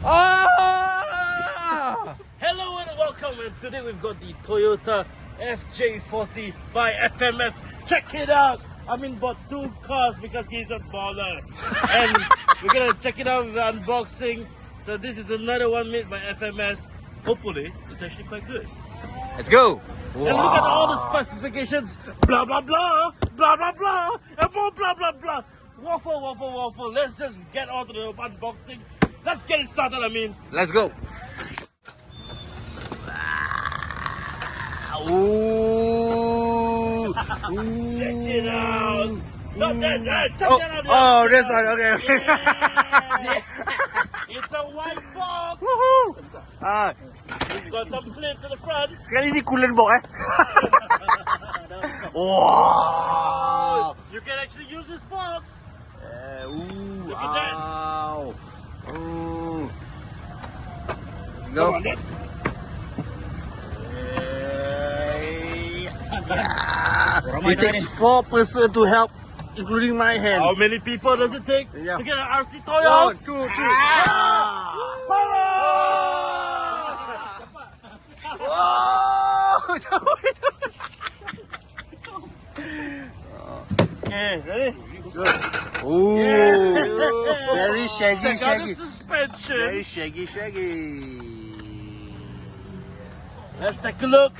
Ah! Hello and welcome, and today we've got the Toyota FJ40 by FMS. Check it out! I mean, bought two cars because he's a baller. And we're gonna check it out with the unboxing. So this is another one made by FMS. Hopefully, it's actually quite good. Let's go! And look at all the specifications. Blah, blah, blah, blah, blah, blah, and more blah, blah, blah. Waffle, waffle, waffle. Let's just get on to the unboxing. Let's get it started, I mean. Let's go! Ooh! Check it out. Not that, check Oh, that out. oh, this one, okay. Yeah. It's a white box. Woohoo! Ah, It's got some clips in the front. sekali ni coolant box eh. Wow! You can actually use this box. Ooh, Look at that. wow! Ooh. Come Go. on, then. Yeah. It takes 4 person to help, including my hand. How many people does it take Yeah. to get an RC Toyota? 1, 2, 3. Ah. Oh! Okay, ready? Good. Ooh, Yeah. very shaggy, Check out the shaggy. suspension. Very shaggy, shaggy. Let's take a look.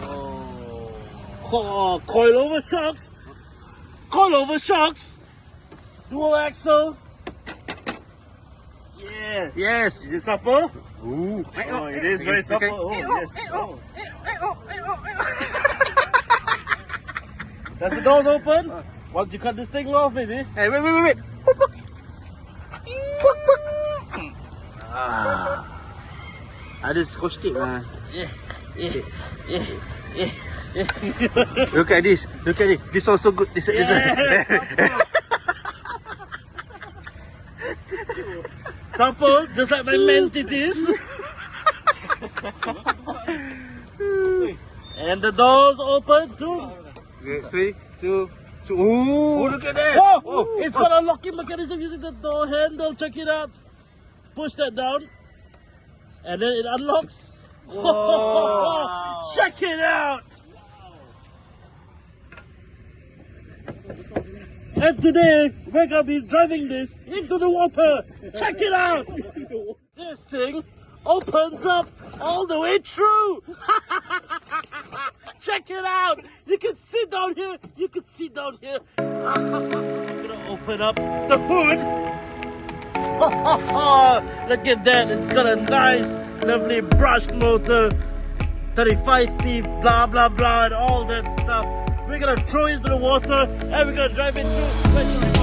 Oh. Coilover shocks. Coilover shocks. Dual axle. Yeah. Yes. Is it supple? Ooh. Oh, it is very supple. Oh, yes. Oh. Does the doors open? Once you cut this thing off, maybe. Hey, wait. Ah. Ada scotch tape lah. Yeah. Look at this. This one so good. This one. Supple, just like my Mentitis. And the doors open too. Okay, 3, 2. Ooh, look at that. Oh, it's got a locking mechanism using the door handle. Check it out. Push that down. And then it unlocks. Wow. Check it out. And today, we're going to be driving this into the water. Check it out. This thing opens up all the way through. Check it out. You can see down here. I'm going to open up the hood. Look at that. It's got a nice, lovely brushed motor. 35P, blah, blah, blah, and all that stuff. We're going to throw it into the water and we're going to drive it through.